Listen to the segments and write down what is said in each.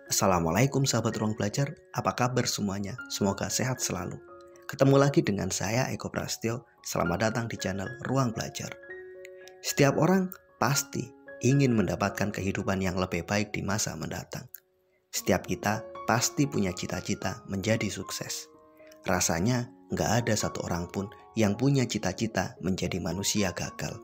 Assalamualaikum sahabat ruang belajar, apa kabar semuanya? Semoga sehat selalu. Ketemu lagi dengan saya Eko Prastyo, selamat datang di channel Ruang Belajar. Setiap orang pasti ingin mendapatkan kehidupan yang lebih baik di masa mendatang. Setiap kita pasti punya cita-cita menjadi sukses. Rasanya nggak ada satu orang pun yang punya cita-cita menjadi manusia gagal.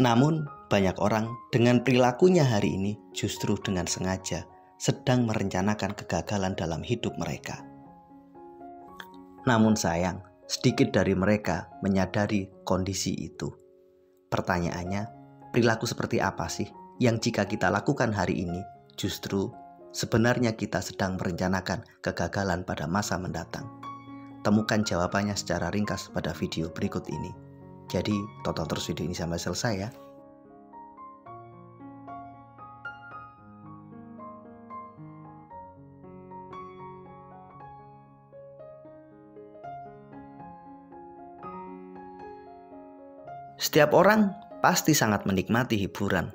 Namun, banyak orang dengan perilakunya hari ini justru dengan sengaja sedang merencanakan kegagalan dalam hidup mereka. Namun sayang, sedikit dari mereka menyadari kondisi itu. Pertanyaannya, perilaku seperti apa sih yang jika kita lakukan hari ini justru sebenarnya kita sedang merencanakan kegagalan pada masa mendatang? Temukan jawabannya secara ringkas pada video berikut ini. Jadi, tonton terus video ini sampai selesai ya. Setiap orang pasti sangat menikmati hiburan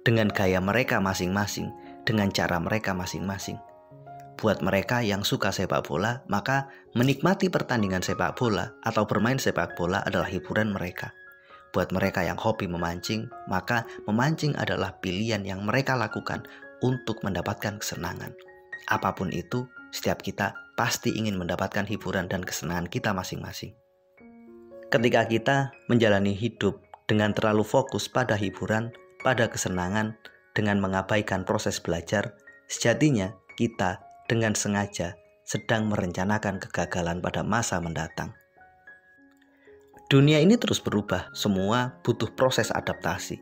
dengan gaya mereka masing-masing, dengan cara mereka masing-masing. Buat mereka yang suka sepak bola, maka menikmati pertandingan sepak bola atau bermain sepak bola adalah hiburan mereka. Buat mereka yang hobi memancing, maka memancing adalah pilihan yang mereka lakukan untuk mendapatkan kesenangan. Apapun itu, setiap kita pasti ingin mendapatkan hiburan dan kesenangan kita masing-masing. Ketika kita menjalani hidup dengan terlalu fokus pada hiburan, pada kesenangan, dengan mengabaikan proses belajar, sejatinya kita dengan sengaja sedang merencanakan kegagalan pada masa mendatang. Dunia ini terus berubah, semua butuh proses adaptasi.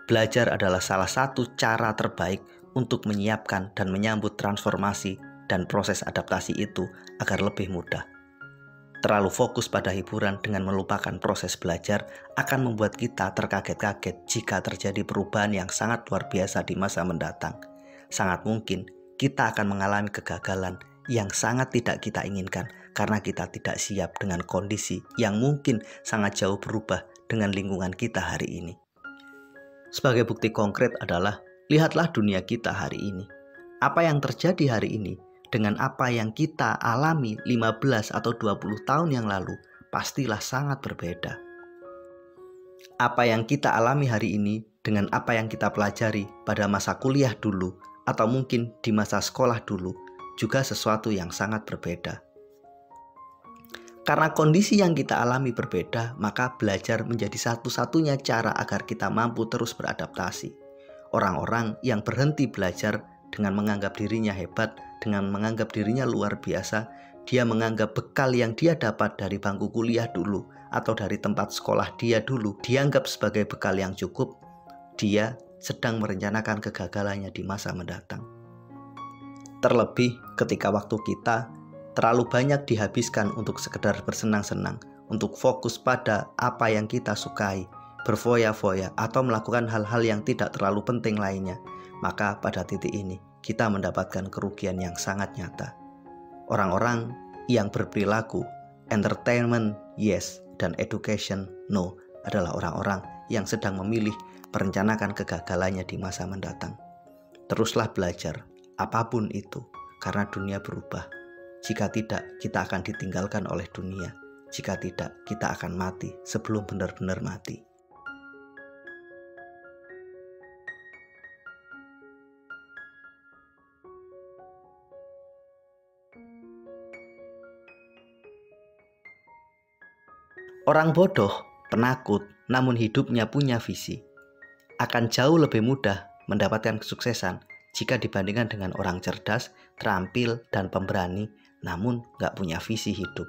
Belajar adalah salah satu cara terbaik untuk menyiapkan dan menyambut transformasi dan proses adaptasi itu agar lebih mudah. Terlalu fokus pada hiburan dengan melupakan proses belajar akan membuat kita terkaget-kaget jika terjadi perubahan yang sangat luar biasa di masa mendatang. Sangat mungkin kita akan mengalami kegagalan yang sangat tidak kita inginkan karena kita tidak siap dengan kondisi yang mungkin sangat jauh berubah dengan lingkungan kita hari ini. Sebagai bukti konkret adalah, lihatlah dunia kita hari ini. Apa yang terjadi hari ini dengan apa yang kita alami 15 atau 20 tahun yang lalu pastilah sangat berbeda. Apa yang kita alami hari ini dengan apa yang kita pelajari pada masa kuliah dulu atau mungkin di masa sekolah dulu juga sesuatu yang sangat berbeda. Karena kondisi yang kita alami berbeda, maka belajar menjadi satu-satunya cara agar kita mampu terus beradaptasi. Orang-orang yang berhenti belajar dengan menganggap dirinya hebat, dengan menganggap dirinya luar biasa, dia menganggap bekal yang dia dapat dari bangku kuliah dulu atau dari tempat sekolah dia dulu dianggap sebagai bekal yang cukup, dia sedang merencanakan kegagalannya di masa mendatang. Terlebih ketika waktu kita terlalu banyak dihabiskan untuk sekedar bersenang-senang, untuk fokus pada apa yang kita sukai, berfoya-foya atau melakukan hal-hal yang tidak terlalu penting lainnya, maka pada titik ini kita mendapatkan kerugian yang sangat nyata. Orang-orang yang berperilaku entertainment yes dan education no adalah orang-orang yang sedang memilih merencanakan kegagalannya di masa mendatang. Teruslah belajar, apapun itu, karena dunia berubah. Jika tidak, kita akan ditinggalkan oleh dunia. Jika tidak, kita akan mati sebelum benar-benar mati. Orang bodoh, penakut, namun hidupnya punya visi, akan jauh lebih mudah mendapatkan kesuksesan jika dibandingkan dengan orang cerdas, terampil, dan pemberani, namun gak punya visi hidup.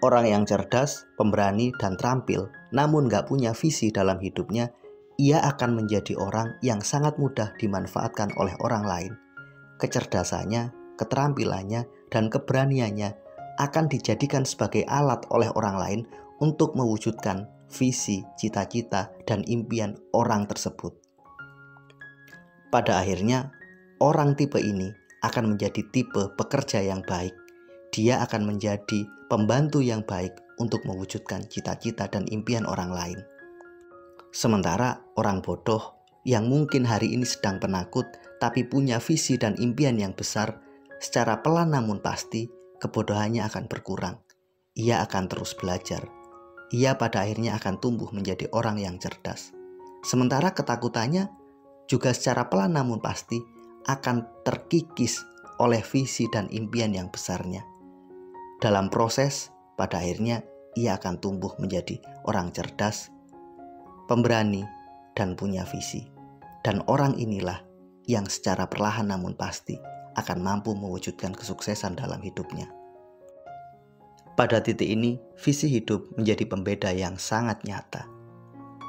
Orang yang cerdas, pemberani, dan terampil, namun gak punya visi dalam hidupnya, ia akan menjadi orang yang sangat mudah dimanfaatkan oleh orang lain. Kecerdasannya, keterampilannya, dan keberaniannya akan dijadikan sebagai alat oleh orang lain untuk mewujudkan visi, cita-cita, dan impian orang tersebut. Pada akhirnya, orang tipe ini akan menjadi tipe pekerja yang baik. Dia akan menjadi pembantu yang baik untuk mewujudkan cita-cita dan impian orang lain. Sementara orang bodoh yang mungkin hari ini sedang penakut tapi punya visi dan impian yang besar, secara pelan namun pasti kebodohannya akan berkurang. Ia akan terus belajar. Ia pada akhirnya akan tumbuh menjadi orang yang cerdas. Sementara ketakutannya juga secara pelan namun pasti akan terkikis oleh visi dan impian yang besarnya. Dalam proses, pada akhirnya ia akan tumbuh menjadi orang cerdas, pemberani, dan punya visi. Dan orang inilah yang secara perlahan namun pasti akan mampu mewujudkan kesuksesan dalam hidupnya. Pada titik ini, visi hidup menjadi pembeda yang sangat nyata.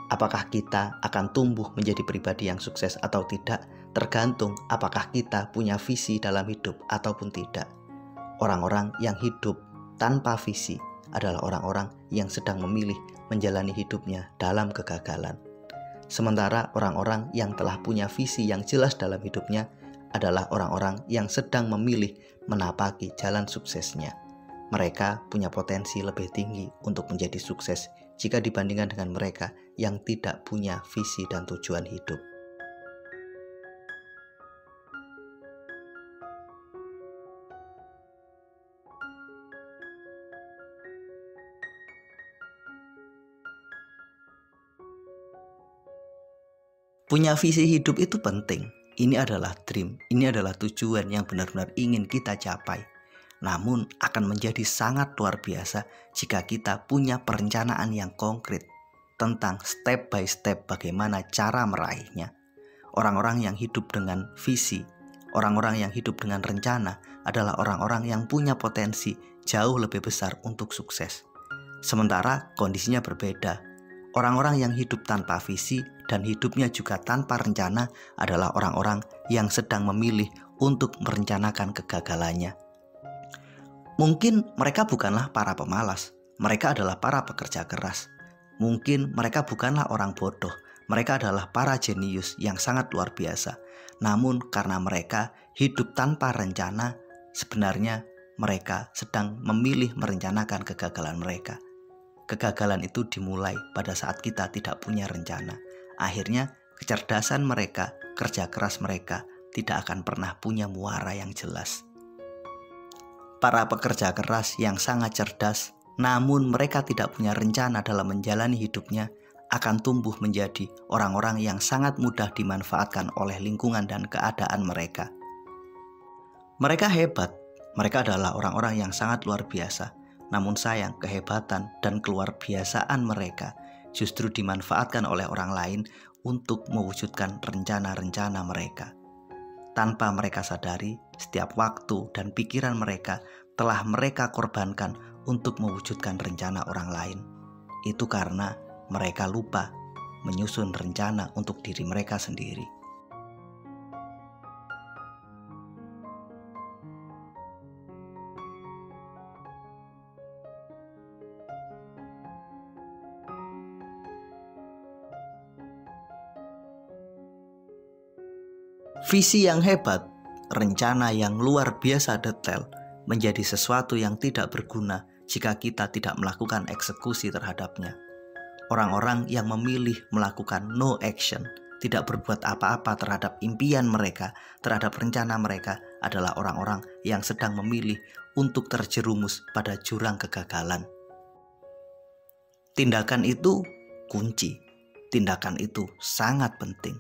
Apakah kita akan tumbuh menjadi pribadi yang sukses atau tidak, tergantung apakah kita punya visi dalam hidup ataupun tidak. Orang-orang yang hidup tanpa visi adalah orang-orang yang sedang memilih menjalani hidupnya dalam kegagalan. Sementara orang-orang yang telah punya visi yang jelas dalam hidupnya adalah orang-orang yang sedang memilih menapaki jalan suksesnya. Mereka punya potensi lebih tinggi untuk menjadi sukses jika dibandingkan dengan mereka yang tidak punya visi dan tujuan hidup. Punya visi hidup itu penting. Ini adalah dream, ini adalah tujuan yang benar-benar ingin kita capai. Namun akan menjadi sangat luar biasa jika kita punya perencanaan yang konkret tentang step by step bagaimana cara meraihnya. Orang-orang yang hidup dengan visi, orang-orang yang hidup dengan rencana adalah orang-orang yang punya potensi jauh lebih besar untuk sukses. Sementara kondisinya berbeda. Orang-orang yang hidup tanpa visi dan hidupnya juga tanpa rencana adalah orang-orang yang sedang memilih untuk merencanakan kegagalannya. Mungkin mereka bukanlah para pemalas, mereka adalah para pekerja keras. Mungkin mereka bukanlah orang bodoh, mereka adalah para jenius yang sangat luar biasa. Namun karena mereka hidup tanpa rencana, sebenarnya mereka sedang memilih merencanakan kegagalan mereka. Kegagalan itu dimulai pada saat kita tidak punya rencana. Akhirnya kecerdasan mereka, kerja keras mereka tidak akan pernah punya muara yang jelas. Para pekerja keras yang sangat cerdas, namun mereka tidak punya rencana dalam menjalani hidupnya, akan tumbuh menjadi orang-orang yang sangat mudah dimanfaatkan oleh lingkungan dan keadaan mereka. Mereka hebat, mereka adalah orang-orang yang sangat luar biasa. Namun sayang, kehebatan dan keluarbiasaan mereka justru dimanfaatkan oleh orang lain untuk mewujudkan rencana-rencana mereka. Tanpa mereka sadari, setiap waktu dan pikiran mereka telah mereka korbankan untuk mewujudkan rencana orang lain. Itu karena mereka lupa menyusun rencana untuk diri mereka sendiri. Visi yang hebat, rencana yang luar biasa detail, menjadi sesuatu yang tidak berguna jika kita tidak melakukan eksekusi terhadapnya. Orang-orang yang memilih melakukan no action, tidak berbuat apa-apa terhadap impian mereka, terhadap rencana mereka, adalah orang-orang yang sedang memilih untuk terjerumus pada jurang kegagalan. Tindakan itu kunci, tindakan itu sangat penting.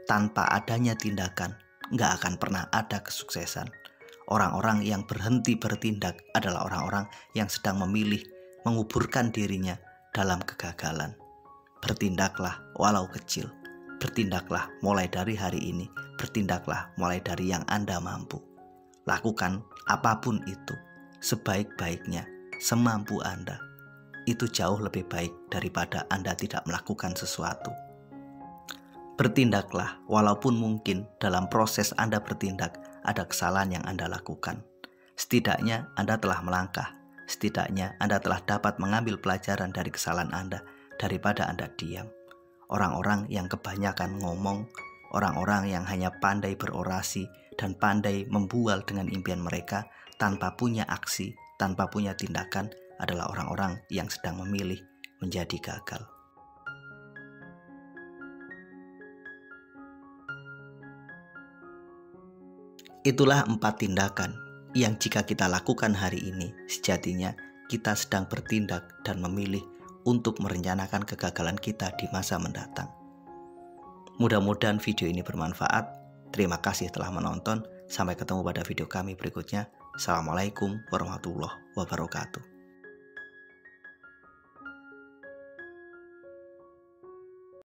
Tanpa adanya tindakan, nggak akan pernah ada kesuksesan. Orang-orang yang berhenti bertindak adalah orang-orang yang sedang memilih menguburkan dirinya dalam kegagalan. Bertindaklah walau kecil. Bertindaklah mulai dari hari ini. Bertindaklah mulai dari yang Anda mampu. Lakukan apapun itu sebaik-baiknya, semampu Anda. Itu jauh lebih baik daripada Anda tidak melakukan sesuatu. Bertindaklah walaupun mungkin dalam proses Anda bertindak ada kesalahan yang Anda lakukan. Setidaknya Anda telah melangkah. Setidaknya Anda telah dapat mengambil pelajaran dari kesalahan Anda daripada Anda diam. Orang-orang yang kebanyakan ngomong, orang-orang yang hanya pandai berorasi dan pandai membual dengan impian mereka tanpa punya aksi, tanpa punya tindakan adalah orang-orang yang sedang memilih menjadi gagal. Itulah 4 tindakan yang jika kita lakukan hari ini, sejatinya kita sedang bertindak dan memilih untuk merencanakan kegagalan kita di masa mendatang. Mudah-mudahan video ini bermanfaat. Terima kasih telah menonton. Sampai ketemu pada video kami berikutnya. Assalamualaikum warahmatullahi wabarakatuh.